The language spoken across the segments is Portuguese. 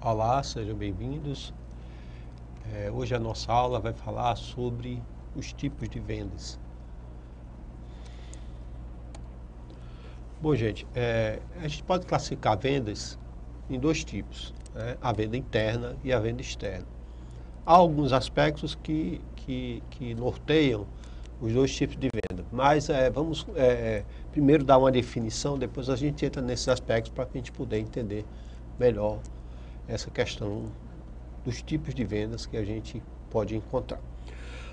Olá, sejam bem-vindos. Hoje a nossa aula vai falar sobre os tipos de vendas. Bom, gente, a gente pode classificar vendas em dois tipos, né? A venda interna e a venda externa. Há alguns aspectos que norteiam os dois tipos de venda, mas vamos primeiro dar uma definição, depois a gente entra nesses aspectos para a gente poder entender melhor essa questão dos tipos de vendas que a gente pode encontrar.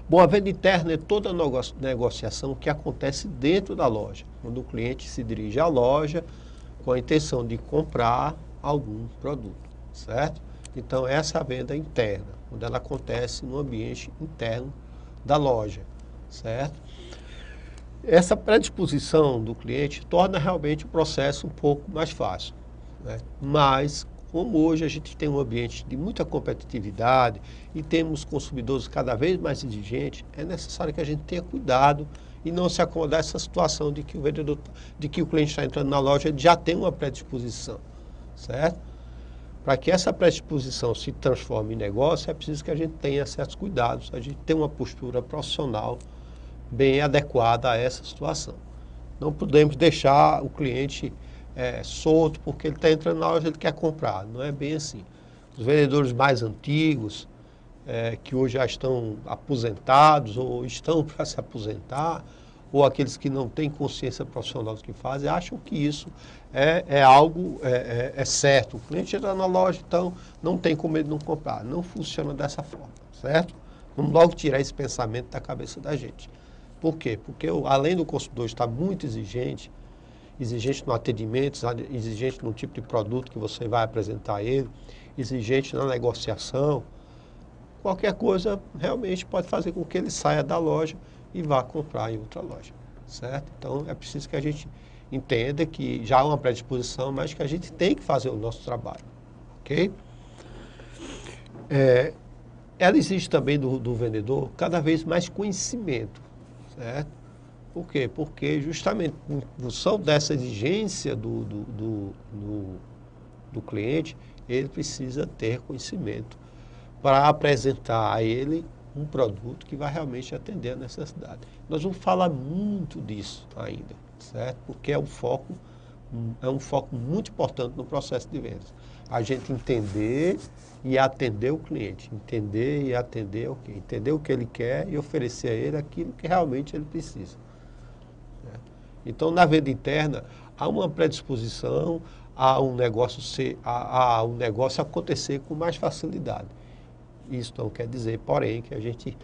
Bom, a venda interna é toda negociação que acontece dentro da loja, quando o cliente se dirige à loja com a intenção de comprar algum produto, certo? Então, essa é a venda interna, quando ela acontece no ambiente interno da loja, certo? Essa predisposição do cliente torna realmente o processo um pouco mais fácil, né? Mas, como hoje a gente tem um ambiente de muita competitividade e temos consumidores cada vez mais exigentes, é necessário que a gente tenha cuidado e não se acomodar a essa situação de que o cliente está entrando na loja e já tem uma predisposição, certo? Para que essa predisposição se transforme em negócio, é preciso que a gente tenha certos cuidados, a gente tenha uma postura profissional bem adequada a essa situação. Não podemos deixar o cliente solto porque ele está entrando na loja, ele quer comprar. Não é bem assim. Os vendedores mais antigos, que hoje já estão aposentados ou estão para se aposentar, ou aqueles que não têm consciência profissional do que fazem, acham que isso é algo certo. O cliente entra na loja, então não tem como ele não comprar. Não funciona dessa forma, certo? Vamos logo tirar esse pensamento da cabeça da gente. Por quê? Porque além do consumidor estar muito exigente no atendimento, exigente no tipo de produto que você vai apresentar a ele, exigente na negociação, qualquer coisa realmente pode fazer com que ele saia da loja e vá comprar em outra loja, certo? Então é preciso que a gente entenda que já há uma predisposição, mas que a gente tem que fazer o nosso trabalho, ok? Ela exige também do vendedor cada vez mais conhecimento, certo? Por quê? Porque justamente em função dessa exigência do cliente, ele precisa ter conhecimento para apresentar a ele um produto que vai realmente atender a necessidade. Nós vamos falar muito disso ainda, certo? Porque é um foco muito importante no processo de vendas. A gente entender e atender o cliente, entender e atender entender o que ele quer e oferecer a ele aquilo que realmente ele precisa. Então, na venda interna, há uma predisposição a um negócio acontecer com mais facilidade. Isso não quer dizer, porém, que a gente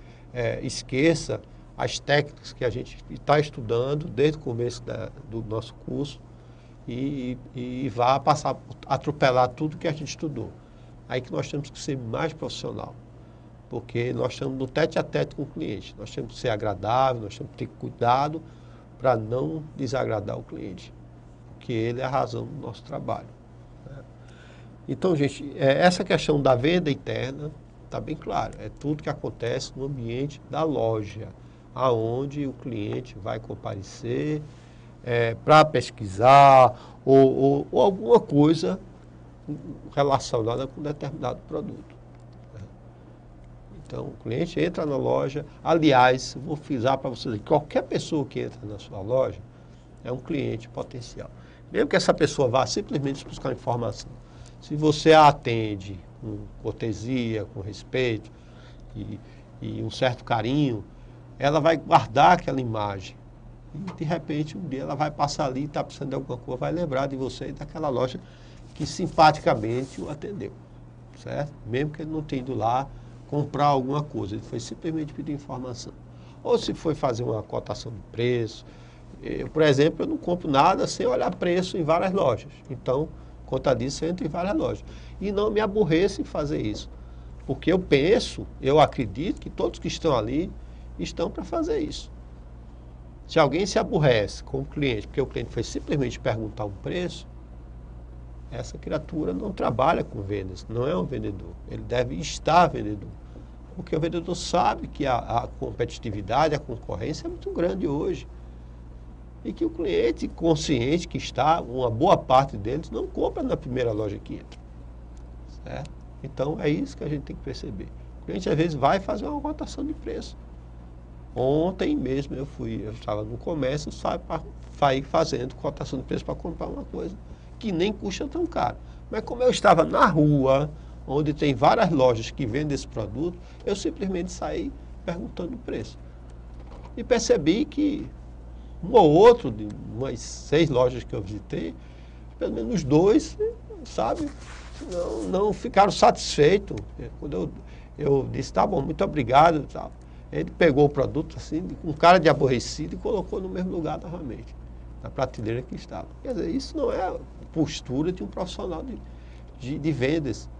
esqueça as técnicas que a gente está estudando desde o começo do nosso curso e vá passar, atropelar tudo que a gente estudou. Aí que nós temos que ser mais profissional, porque nós estamos no tete a tete com o cliente. Nós temos que ser agradável, nós temos que ter cuidado para não desagradar o cliente, porque ele é a razão do nosso trabalho, né? Então, gente, essa questão da venda interna está bem clara. É tudo que acontece no ambiente da loja, aonde o cliente vai comparecer para pesquisar ou alguma coisa relacionada com determinado produto. Então, o cliente entra na loja. Aliás, vou frisar para vocês, qualquer pessoa que entra na sua loja é um cliente potencial. Mesmo que essa pessoa vá simplesmente buscar informação. Se você a atende com cortesia, com respeito e um certo carinho, ela vai guardar aquela imagem. E, de repente, um dia ela vai passar ali, está precisando de alguma coisa, vai lembrar de você e daquela loja que simpaticamente o atendeu, certo? Mesmo que ele não tenha ido lá comprar alguma coisa, ele foi simplesmente pedir informação. Ou se foi fazer uma cotação de preço. Eu, por exemplo, eu não compro nada sem olhar preço em várias lojas. Então, conta disso, eu entro em várias lojas. E não me aborreço em fazer isso. Porque eu acredito que todos que estão ali estão para fazer isso. Se alguém se aborrece com o cliente, porque o cliente foi simplesmente perguntar um preço, essa criatura não trabalha com vendas, não é um vendedor. Ele deve estar vendedor. Porque o vendedor sabe que a competitividade, a concorrência é muito grande hoje. E que o cliente consciente que está, uma boa parte deles, não compra na primeira loja que entra. Certo? Então, é isso que a gente tem que perceber. O cliente, às vezes, vai fazer uma cotação de preço. Ontem mesmo eu estava no comércio, saí fazendo cotação de preço para comprar uma coisa que nem custa tão caro. Mas como eu estava na rua, onde tem várias lojas que vendem esse produto, eu simplesmente saí perguntando o preço. E percebi que um ou outro, de umas 6 lojas que eu visitei, pelo menos 2, sabe, não ficaram satisfeitos. Quando eu disse, tá bom, muito obrigado, tal. Ele pegou o produto assim, com cara de aborrecido e colocou no mesmo lugar novamente, na prateleira que estava. Quer dizer, isso não é a postura de um profissional de vendas,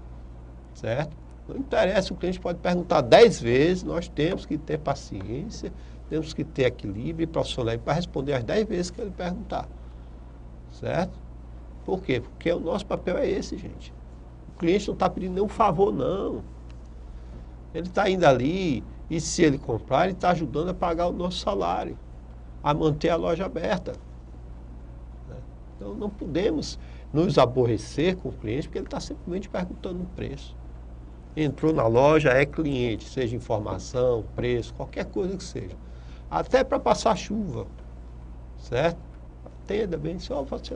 certo? Não interessa, o cliente pode perguntar 10 vezes, nós temos que ter paciência, temos que ter equilíbrio e profissionalismo para responder as 10 vezes que ele perguntar, certo? Por quê? Porque o nosso papel é esse, gente. O cliente não está pedindo nenhum favor, não. Ele está indo ali e se ele comprar, ele está ajudando a pagar o nosso salário, a manter a loja aberta. Então, não podemos nos aborrecer com o cliente, porque ele está simplesmente perguntando o preço. Entrou na loja, é cliente, seja informação, preço, qualquer coisa que seja. Até para passar chuva, certo? Atenda bem, só pode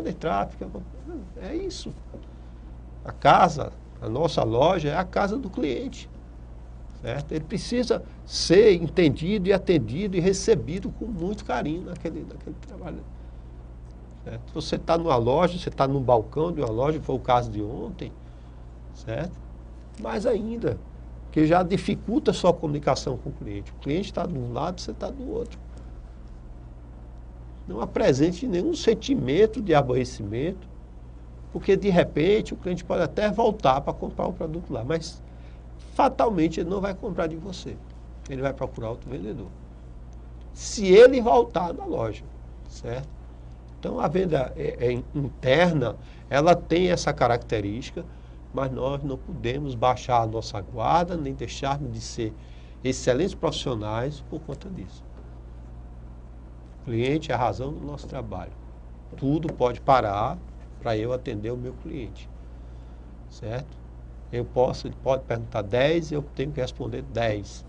entrar, é isso. A casa, a nossa loja é a casa do cliente, certo? Ele precisa ser entendido e atendido e recebido com muito carinho naquele trabalho. Certo? Você está numa loja, você está num balcão de uma loja, foi o caso de ontem, certo? Mais ainda, que já dificulta a sua comunicação com o cliente. O cliente está de um lado, você está do outro. Não apresente nenhum sentimento de aborrecimento, porque de repente o cliente pode até voltar para comprar o produto lá, mas fatalmente ele não vai comprar de você. Ele vai procurar outro vendedor. Se ele voltar na loja, certo? Então a venda interna, ela tem essa característica, mas nós não podemos baixar a nossa guarda, nem deixarmos de ser excelentes profissionais por conta disso. O cliente é a razão do nosso trabalho. Tudo pode parar para eu atender o meu cliente, certo? Ele pode perguntar 10, eu tenho que responder 10,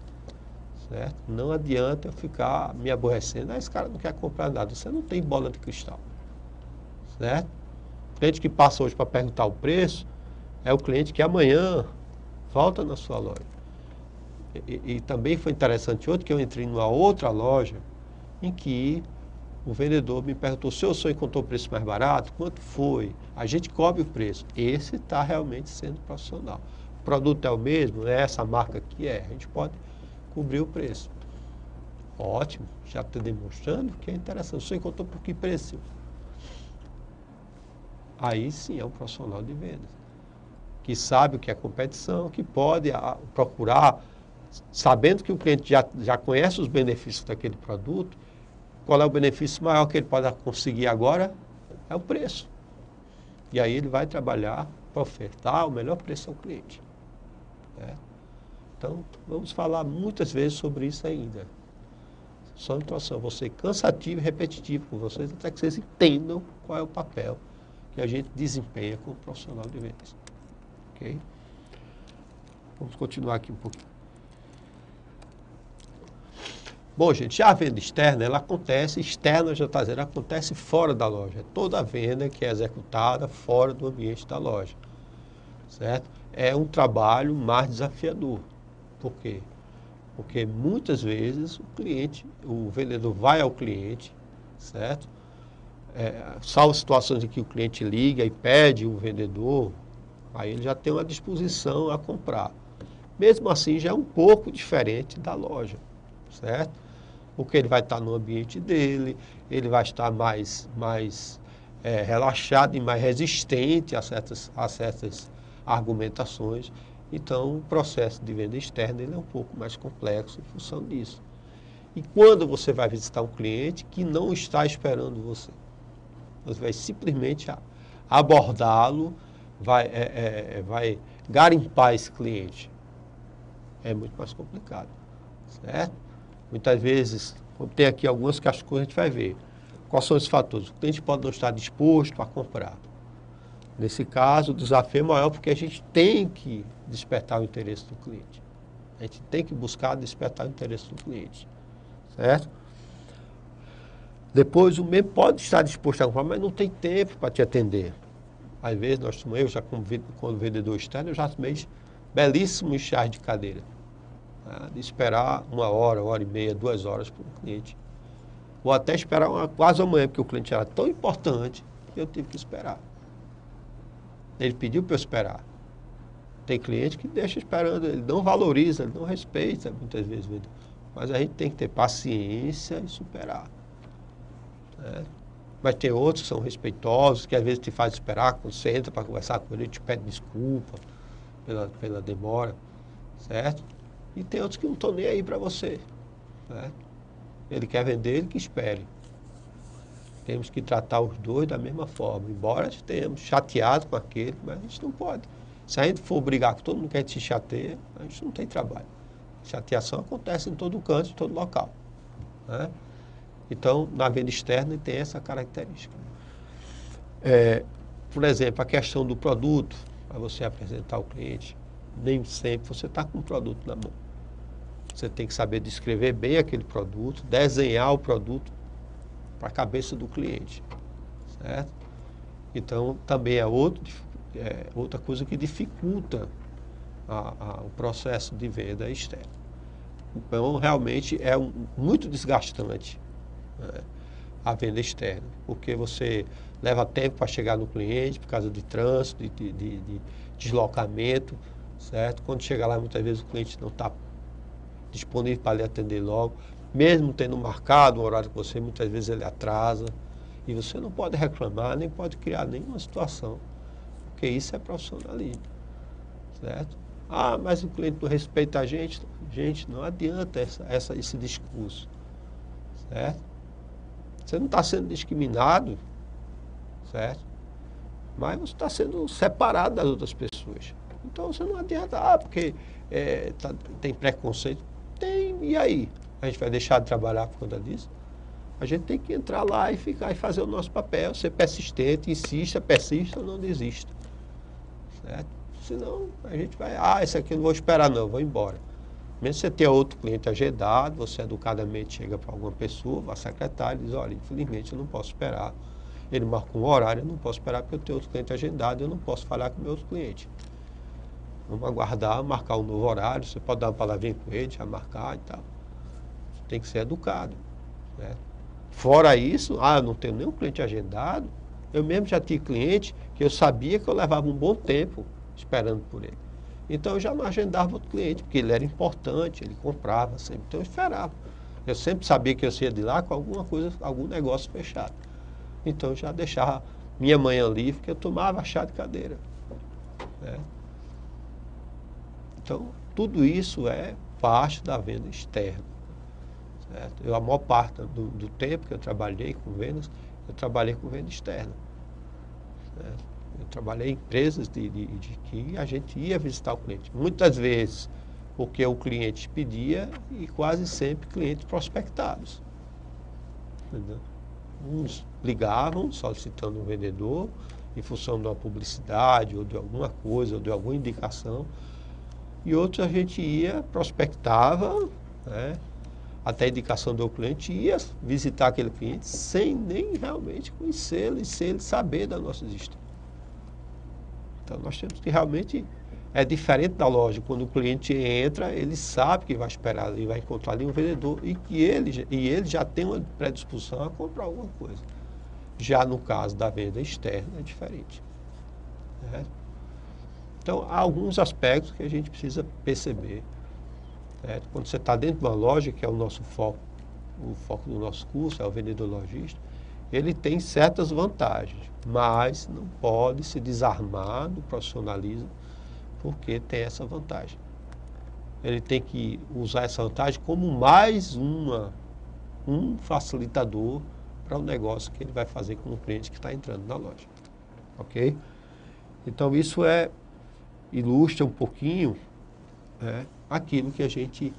certo? Não adianta eu ficar me aborrecendo, esse cara não quer comprar nada, você não tem bola de cristal, certo? O cliente que passa hoje para perguntar o preço, é o cliente que amanhã volta na sua loja. E também foi interessante outro que eu entrei numa outra loja em que o vendedor me perguntou se o senhor encontrou o preço mais barato, quanto foi? A gente cobre o preço. Esse está realmente sendo profissional. O produto é o mesmo, é essa marca aqui, a gente pode cobrir o preço. Ótimo, já está demonstrando que é interessante. O senhor encontrou por que preço? Aí sim é um profissional de vendas, que sabe o que é competição, que pode procurar, sabendo que o cliente já conhece os benefícios daquele produto. Qual é o benefício maior que ele pode conseguir agora? É o preço. E aí ele vai trabalhar para ofertar o melhor preço ao cliente. Né? Então, vamos falar muitas vezes sobre isso ainda. Só introdução, vou ser cansativo e repetitivo com vocês, até que vocês entendam qual é o papel que a gente desempenha como profissional de vendas. Ok? Vamos continuar aqui um pouquinho. Bom, gente, já a venda externa, ela acontece, externa já está dizendo, acontece fora da loja. É toda a venda que é executada fora do ambiente da loja, certo? É um trabalho mais desafiador. Por quê? Porque muitas vezes o vendedor vai ao cliente, certo? Salvo situações em que o cliente liga e pede o vendedor, aí ele já tem uma disposição a comprar. Mesmo assim, já é um pouco diferente da loja, certo? Porque ele vai estar no ambiente dele, ele vai estar mais relaxado e mais resistente a certas argumentações. Então, o processo de venda externa ele é um pouco mais complexo em função disso. E quando você vai visitar um cliente que não está esperando você vai simplesmente abordá-lo, vai garimpar esse cliente. É muito mais complicado, certo? Muitas vezes, tem aqui algumas que a gente vai ver. Quais são os fatores? O cliente pode não estar disposto a comprar, Nesse caso, o desafio é maior porque a gente tem que despertar o interesse do cliente. A gente tem que buscar despertar o interesse do cliente, certo? Depois, o membro pode estar disposto a comprar, mas não tem tempo para te atender. Às vezes, eu já como vendedor externo, eu já tomei belíssimos chás de cadeira. Tá? De esperar 1 hora, 1 hora e meia, 2 horas para um cliente. Ou até esperar quase amanhã, porque o cliente era tão importante que eu tive que esperar. Ele pediu para eu esperar. Tem cliente que deixa esperando, ele não valoriza, ele não respeita muitas vezes. Mas a gente tem que ter paciência e superar. Né? Mas tem outros que são respeitosos, que às vezes te faz esperar, quando você entra para conversar com ele, te pede desculpa pela demora, certo? E tem outros que não estão nem aí para você, certo? Ele quer vender, ele que espere. Temos que tratar os dois da mesma forma, embora estejamos chateados com aquele, mas a gente não pode. Se a gente for brigar com todo mundo que a gente se chateia, a gente não tem trabalho. Chateação acontece em todo canto, em todo local, né? Então, na venda externa tem essa característica. Por exemplo, a questão do produto, para você apresentar ao cliente, nem sempre você está com o produto na mão. Você tem que saber descrever bem aquele produto, desenhar o produto para a cabeça do cliente, certo? Então, também é outra coisa que dificulta o processo de venda externa. Então, realmente é muito desgastante, né, a venda externa, porque você leva tempo para chegar no cliente por causa de trânsito, de deslocamento, certo? Quando chega lá, muitas vezes o cliente não está disponível para lhe atender logo, mesmo tendo marcado um horário com você, muitas vezes ele atrasa, e você não pode reclamar, nem pode criar nenhuma situação, porque isso é profissionalismo, certo? Ah, mas o cliente não respeita a gente. Gente, não adianta esse discurso, certo? Você não está sendo discriminado, certo? Mas você está sendo separado das outras pessoas. Então você não adianta, porque tem preconceito. Tem, e aí? A gente vai deixar de trabalhar por conta disso? A gente tem que entrar lá e ficar e fazer o nosso papel, ser persistente, insista, persista, não desista, certo? Senão a gente vai, esse aqui eu não vou esperar não, vou embora. Mesmo você ter outro cliente agendado, você educadamente chega para alguma pessoa, vai à secretária e diz, olha, infelizmente eu não posso esperar. Ele marcou um horário, eu não posso esperar porque eu tenho outro cliente agendado, eu não posso falhar com o meu outro cliente. Vamos aguardar, marcar um novo horário, você pode dar uma palavrinha com ele, já marcar e tal. Você tem que ser educado, né? Fora isso, eu não tenho nenhum cliente agendado, eu mesmo já tinha cliente que eu sabia que eu levava um bom tempo esperando por ele. Então eu já não agendava outro cliente, porque ele era importante, ele comprava sempre, então eu esperava. Eu sempre sabia que eu saía de lá com alguma coisa, algum negócio fechado. Então eu já deixava minha manhã livre, que eu tomava chá de cadeira, né? Então, tudo isso é parte da venda externa, certo? A maior parte do tempo que eu trabalhei com vendas, eu trabalhei com venda externa, certo? Eu trabalhei em empresas de que a gente ia visitar o cliente. Muitas vezes porque o cliente pedia e quase sempre clientes prospectados, entendeu? Uns ligavam solicitando um vendedor em função de uma publicidade ou de alguma coisa, ou de alguma indicação, e outros a gente ia, prospectava, né, até a indicação do cliente, ia visitar aquele cliente sem nem realmente conhecê-lo e sem ele saber da nossa existência. Então, nós temos que realmente, é diferente da loja, quando o cliente entra, ele sabe que vai esperar, ele vai encontrar ali um vendedor e que ele já tem uma predisposição a comprar alguma coisa. Já no caso da venda externa é diferente, né? Então, há alguns aspectos que a gente precisa perceber, certo? Quando você está dentro de uma loja, que é o nosso foco, o foco do nosso curso é o vendedor lojista, ele tem certas vantagens, mas não pode se desarmar do profissionalismo porque tem essa vantagem. Ele tem que usar essa vantagem como mais um facilitador para o negócio que ele vai fazer com o cliente que está entrando na loja, ok? Então isso ilustra um pouquinho, né, aquilo que a gente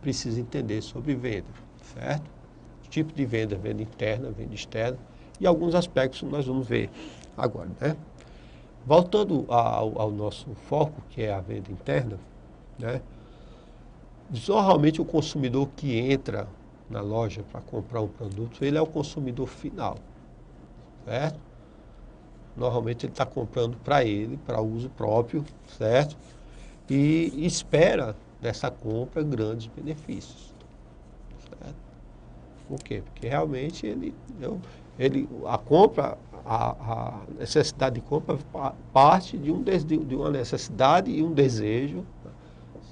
precisa entender sobre venda, certo? Tipo de venda interna, venda externa, e alguns aspectos que nós vamos ver agora, né? Voltando ao nosso foco, que é a venda interna, né? Normalmente o consumidor que entra na loja para comprar um produto, ele é o consumidor final, certo? Normalmente ele está comprando para ele, para uso próprio, certo? E espera dessa compra grandes benefícios, certo? Por quê? Porque realmente a compra, a necessidade de compra parte de uma necessidade e um desejo,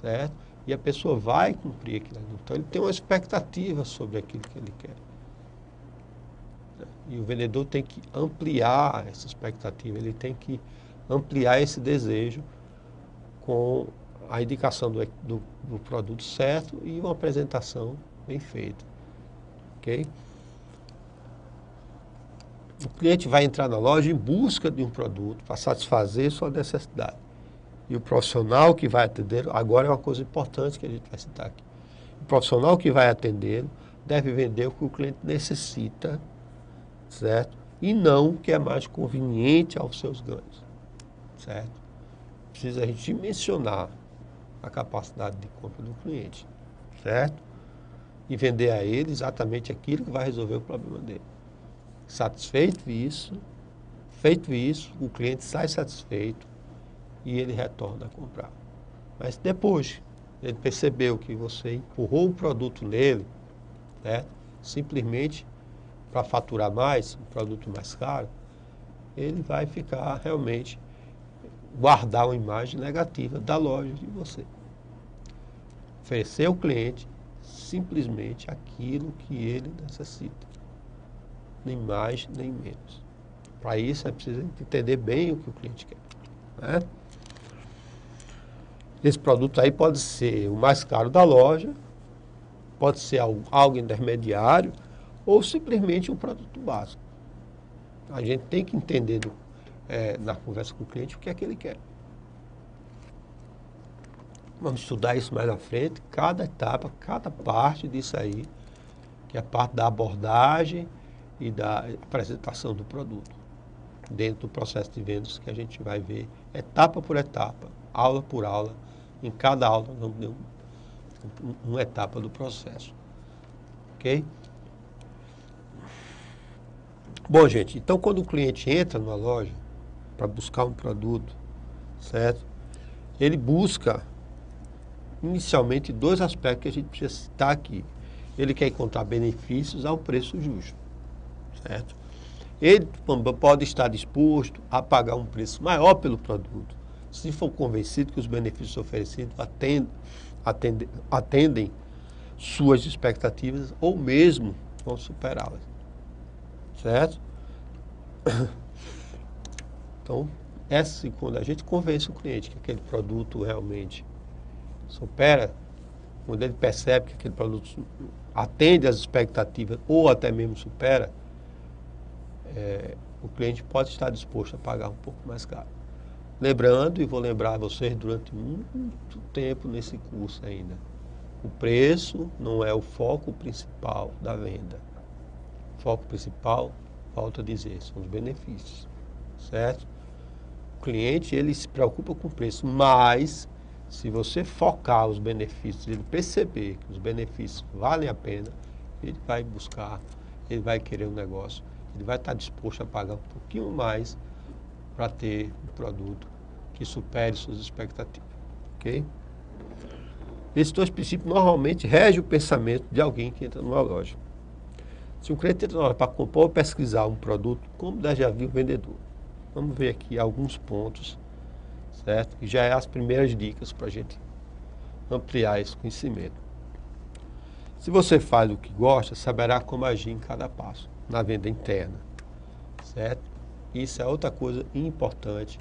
certo? E a pessoa vai cumprir aquilo ali. Então ele tem uma expectativa sobre aquilo que ele quer. E o vendedor tem que ampliar essa expectativa, ele tem que ampliar esse desejo com a indicação do produto certo e uma apresentação bem feita. Ok? O cliente vai entrar na loja em busca de um produto para satisfazer sua necessidade. E o profissional que vai atender, agora é uma coisa importante que a gente vai citar aqui. O profissional que vai atender deve vender o que o cliente necessita, certo? E não o que é mais conveniente aos seus ganhos, certo? Precisa a gente dimensionar a capacidade de compra do cliente, certo? E vender a ele exatamente aquilo que vai resolver o problema dele. Satisfeito isso, feito isso, o cliente sai satisfeito e ele retorna a comprar. Mas depois ele percebeu que você empurrou o produto nele, certo? Simplesmente para faturar mais, um produto mais caro, ele vai ficar realmente, guardar uma imagem negativa da loja de você. Oferecer ao cliente simplesmente aquilo que ele necessita, nem mais nem menos. Para isso é preciso entender bem o que o cliente quer, né? Esse produto aí pode ser o mais caro da loja, pode ser algo intermediário, ou simplesmente um produto básico. A gente tem que entender na conversa com o cliente o que é que ele quer. Vamos estudar isso mais à frente, cada etapa, cada parte disso aí, que é a parte da abordagem e da apresentação do produto. Dentro do processo de vendas que a gente vai ver etapa por etapa, aula por aula. Em cada aula nós vamos ver uma etapa do processo. Ok? Bom, gente, então quando o cliente entra numa loja para buscar um produto, certo? Ele busca inicialmente dois aspectos que a gente precisa citar aqui. Ele quer encontrar benefícios ao preço justo, certo? Ele pode estar disposto a pagar um preço maior pelo produto, se for convencido que os benefícios oferecidos atendem suas expectativas ou mesmo vão superá-las, certo? Então, quando a gente convence o cliente que aquele produto realmente supera, quando ele percebe que aquele produto atende às expectativas ou até mesmo supera, o cliente pode estar disposto a pagar um pouco mais caro. Lembrando, e vou lembrar vocês durante muito tempo nesse curso ainda, o preço não é o foco principal da venda. O foco principal, volto a dizer, são os benefícios, certo? O cliente, ele se preocupa com o preço, mas se você focar os benefícios, ele perceber que os benefícios valem a pena, ele vai buscar, ele vai querer um negócio, ele vai estar disposto a pagar um pouquinho mais para ter um produto que supere suas expectativas, ok? Esses dois princípios normalmente regem o pensamento de alguém que entra numa loja. Se um cliente entra na loja para comprar ou pesquisar um produto, como deve já vir o vendedor? Vamos ver aqui alguns pontos, certo? Que já é as primeiras dicas para a gente ampliar esse conhecimento. Se você faz o que gosta, saberá como agir em cada passo, na venda interna, certo? Isso é outra coisa importante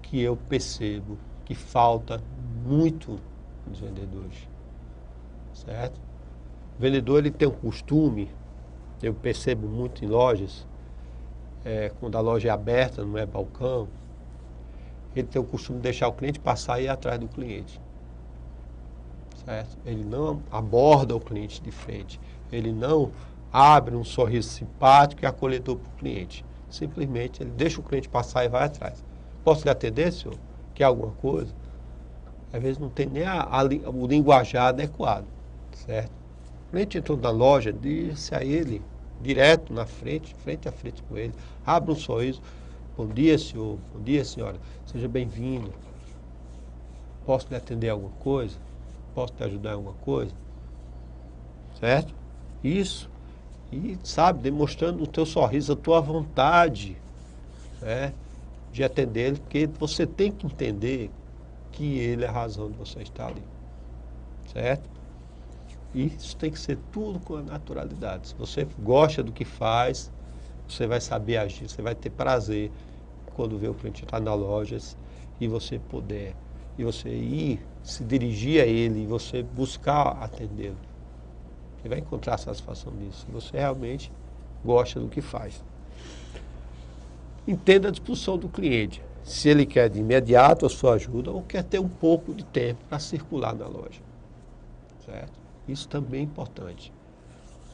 que eu percebo que falta muito nos vendedores, certo? O vendedor, ele tem um costume, eu percebo muito em lojas, quando a loja é aberta, não é balcão, ele tem o costume de deixar o cliente passar e ir atrás do cliente, certo? Ele não aborda o cliente de frente, ele não abre um sorriso simpático e acolhedor para o cliente. Simplesmente ele deixa o cliente passar e vai atrás. Posso lhe atender, senhor? Quer alguma coisa? Às vezes não tem nem o linguajar adequado, certo? O cliente entrou na loja, disse a ele, direto na frente, frente a frente com ele, abre um sorriso, bom dia, senhor, bom dia, senhora, seja bem-vindo. Posso lhe atender alguma coisa? Posso te ajudar em alguma coisa? Certo? Isso. E, sabe, demonstrando o teu sorriso, a tua vontade, né, de atender ele, porque você tem que entender que ele é a razão de você estar ali. Certo? E isso tem que ser tudo com a naturalidade. Se você gosta do que faz, você vai saber agir, você vai ter prazer quando vê o cliente estar na loja e você puder, e você ir, se dirigir a ele, e você buscar atendê-lo. Você vai encontrar satisfação nisso, se você realmente gosta do que faz. Entenda a disposição do cliente, se ele quer de imediato a sua ajuda ou quer ter um pouco de tempo para circular na loja. Certo? Isso também é importante.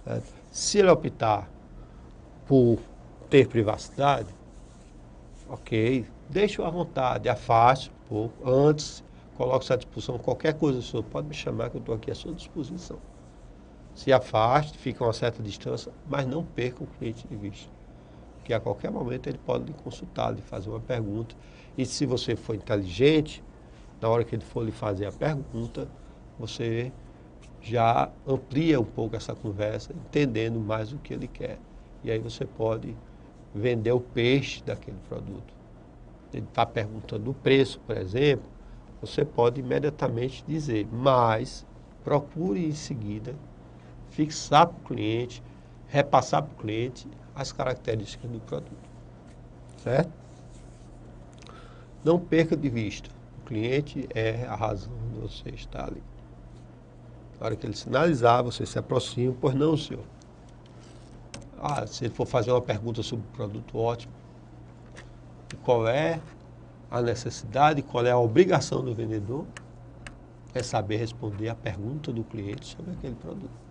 Certo? Se ele optar por ter privacidade, ok, deixe-o à vontade, afaste um pouco, antes, coloque-se à disposição, qualquer coisa sua, pode me chamar que eu estou aqui à sua disposição. Se afaste, fica a uma certa distância, mas não perca o cliente de vista. Porque a qualquer momento ele pode lhe consultar, lhe fazer uma pergunta. E se você for inteligente, na hora que ele for lhe fazer a pergunta, você já amplia um pouco essa conversa, entendendo mais o que ele quer. E aí você pode vender o peixe daquele produto. Ele está perguntando o preço, por exemplo, você pode imediatamente dizer, mas procure em seguida fixar para o cliente, repassar para o cliente as características do produto. Certo? Não perca de vista. O cliente é a razão de você estar ali. Na hora que ele sinalizar, você se aproxima, pois não, senhor. Se ele for fazer uma pergunta sobre o produto, ótimo. E qual é a necessidade, qual é a obrigação do vendedor? É saber responder a pergunta do cliente sobre aquele produto.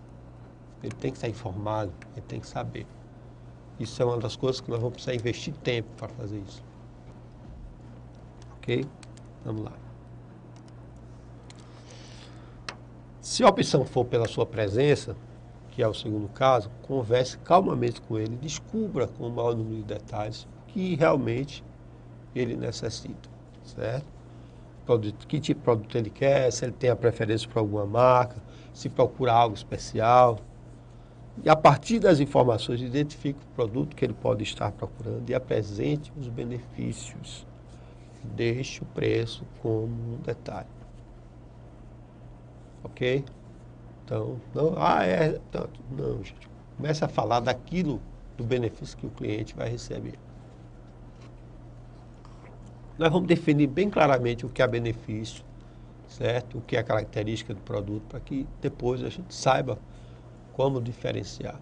Ele tem que estar informado, ele tem que saber. Isso é uma das coisas que nós vamos precisar investir tempo para fazer isso. Ok? Vamos lá. Se a opção for pela sua presença, que é o segundo caso, converse calmamente com ele, descubra com o maior número de detalhes o que realmente ele necessita, certo? Que tipo de produto ele quer, se ele tem a preferência por alguma marca, se procura algo especial. E a partir das informações, identifique o produto que ele pode estar procurando e apresente os benefícios. Deixe o preço como um detalhe. Ok? Então, não, é tanto. Não, gente. Comece a falar daquilo, do benefício que o cliente vai receber. Nós vamos definir bem claramente o que é benefício, certo? O que é característica do produto, para que depois a gente saiba como diferenciar.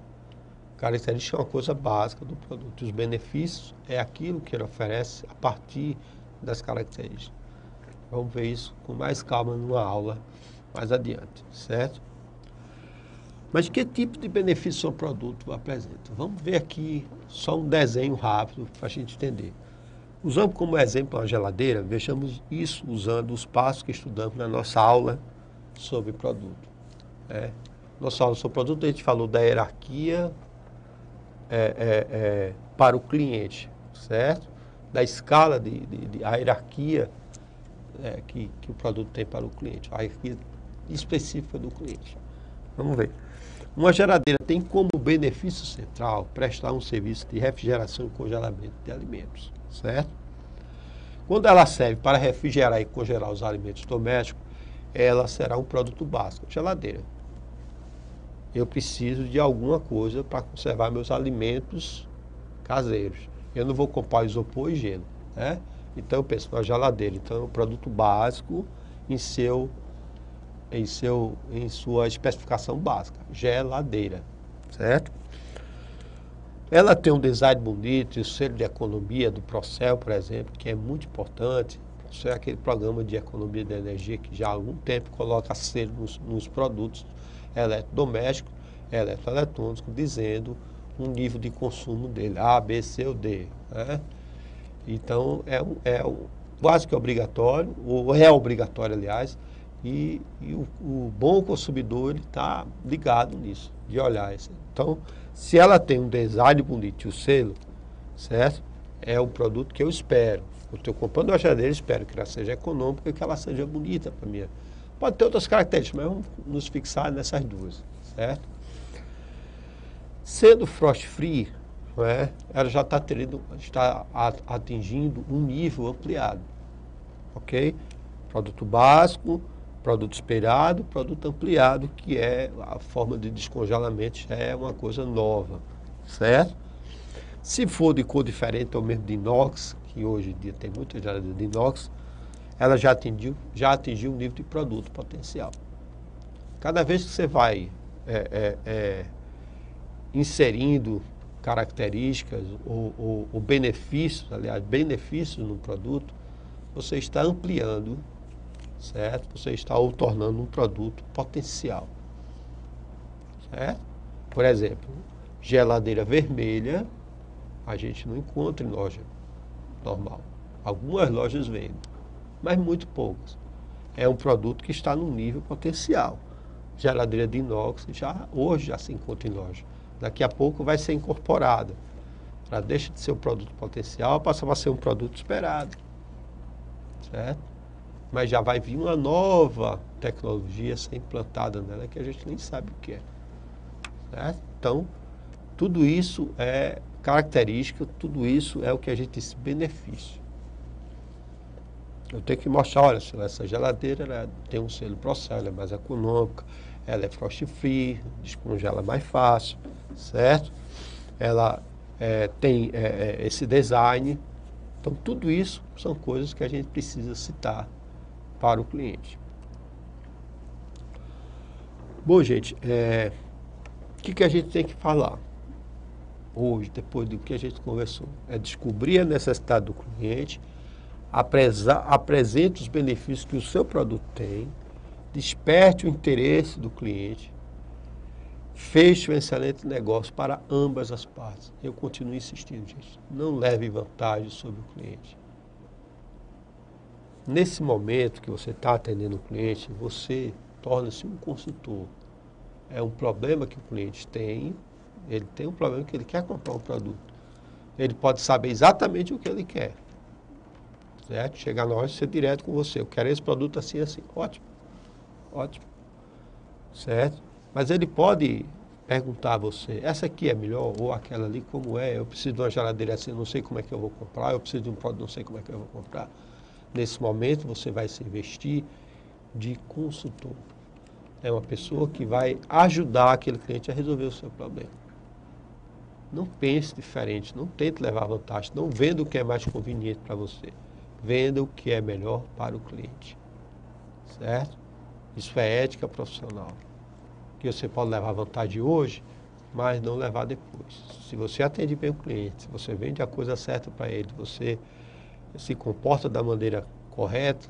Característica é uma coisa básica do produto. Os benefícios é aquilo que ele oferece a partir das características. Vamos ver isso com mais calma numa aula mais adiante, certo? Mas que tipo de benefício o produto apresenta? Vamos ver aqui só um desenho rápido para a gente entender. Usamos como exemplo a geladeira, vejamos isso usando os passos que estudamos na nossa aula sobre produto. Nossa aula sobre produto, a gente falou da hierarquia para o cliente, certo? Da escala a hierarquia que o produto tem para o cliente, a hierarquia específica do cliente. Vamos ver. Uma geladeira tem como benefício central prestar um serviço de refrigeração e congelamento de alimentos, certo? Quando ela serve para refrigerar e congelar os alimentos domésticos, ela será um produto básico, geladeira. Eu preciso de alguma coisa para conservar meus alimentos caseiros. Eu não vou comprar isopor e gelo, né? Então eu penso na geladeira. Então é um produto básico em sua especificação básica, geladeira, certo? Ela tem um design bonito, o selo de economia do Procel, por exemplo, que é muito importante. Isso é aquele programa de economia de energia que já há algum tempo coloca selo nos produtos eletrodomésticos, eletroeletrônicos, dizendo um nível de consumo dele, A, B, C ou D, né? Então, quase que obrigatório, ou é obrigatório, aliás, e o bom consumidor está ligado nisso, de olhar isso. Então, se ela tem um design bonito e o selo, certo? É um produto que eu espero. Eu estou comprando uma geladeira, espero que ela seja econômica e que ela seja bonita para mim. Pode ter outras características, mas vamos nos fixar nessas duas, certo? Sendo frost free, não é? Ela já está atingindo um nível ampliado, ok? Produto básico, produto esperado, produto ampliado, que é a forma de descongelamento, já é uma coisa nova, certo? Se for de cor diferente ou mesmo de inox, que hoje em dia tem muita geladeira de inox, ela já atingiu um nível de produto potencial. Cada vez que você vai inserindo características ou benefícios, aliás, benefícios no produto, você está ampliando, certo? Você está o tornando um produto potencial, certo? Por exemplo, geladeira vermelha, a gente não encontra em loja normal. Algumas lojas vendem, mas muito poucas. É um produto que está num nível potencial. Geladeira de inox hoje já se encontra em loja. Daqui a pouco vai ser incorporada. Ela deixa de ser um produto potencial, passa a ser um produto esperado. Certo? Mas já vai vir uma nova tecnologia ser implantada nela que a gente nem sabe o que é. Certo? Então, tudo isso é característica, tudo isso é o que a gente se beneficia. Eu tenho que mostrar, olha, essa geladeira ela tem um selo Procel, ela é mais econômica, ela é frost free, descongela mais fácil, certo? Ela tem esse design. Então, tudo isso são coisas que a gente precisa citar para o cliente. Bom, gente, o que a gente tem que falar hoje, depois do que a gente conversou? É descobrir a necessidade do cliente, apresente os benefícios que o seu produto tem, desperte o interesse do cliente, feche um excelente negócio para ambas as partes. Eu continuo insistindo, gente. Não leve vantagem sobre o cliente. Nesse momento que você está atendendo o cliente, você torna-se um consultor. É um problema que o cliente tem, ele tem um problema que ele quer comprar um produto. Ele pode saber exatamente o que ele quer. Certo? Chegar na loja e ser direto com você. Eu quero esse produto assim, assim. Ótimo. Ótimo. Certo? Mas ele pode perguntar a você, essa aqui é melhor ou aquela ali, como é? Eu preciso de uma geladeira assim, não sei como é que eu vou comprar. Eu preciso de um produto, não sei como é que eu vou comprar. Nesse momento, você vai se investir de consultor. É uma pessoa que vai ajudar aquele cliente a resolver o seu problema. Não pense diferente, não tente levar vantagem, não venda o que é mais conveniente para você. Venda o que é melhor para o cliente. Certo? Isso é ética profissional. Que você pode levar vantagem hoje, mas não levar depois. Se você atende bem o cliente, se você vende a coisa certa para ele, você se comporta da maneira correta,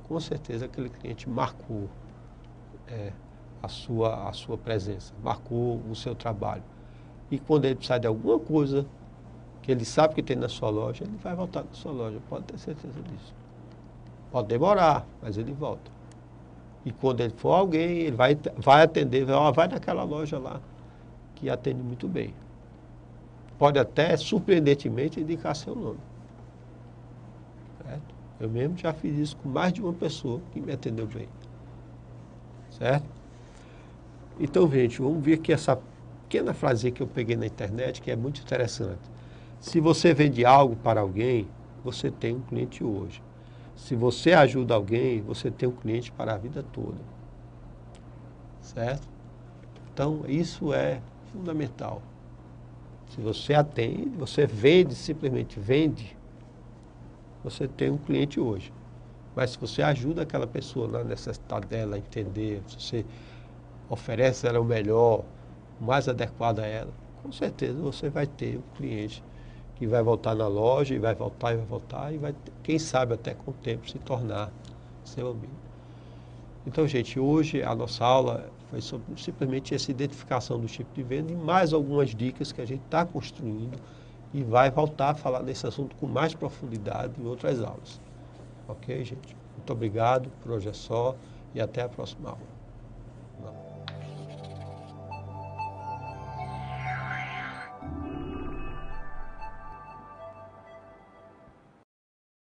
com certeza aquele cliente marcou a sua presença, marcou o seu trabalho. E quando ele precisar de alguma coisa que ele sabe que tem na sua loja, ele vai voltar na sua loja, pode ter certeza disso. Pode demorar, mas ele volta. E quando ele for alguém, ele vai atender, vai naquela loja lá, que atende muito bem. Pode até, surpreendentemente, indicar seu nome. Certo? Eu mesmo já fiz isso com mais de uma pessoa que me atendeu bem. Certo? Então, gente, vamos ver aqui essa pequena frase que eu peguei na internet, que é muito interessante. Se você vende algo para alguém, você tem um cliente hoje. Se você ajuda alguém, você tem um cliente para a vida toda. Certo? Então, isso é fundamental. Se você atende, você vende, simplesmente vende, você tem um cliente hoje. Mas se você ajuda aquela pessoa na necessidade dela a entender, se você oferece ela o melhor, o mais adequado a ela, com certeza você vai ter um cliente que vai voltar na loja e vai voltar e vai, quem sabe até com o tempo, se tornar seu amigo. Então, gente, hoje a nossa aula foi simplesmente essa identificação do tipo de venda e mais algumas dicas que a gente está construindo e vai voltar a falar desse assunto com mais profundidade em outras aulas. Ok, gente? Muito obrigado, por hoje é só e até a próxima aula.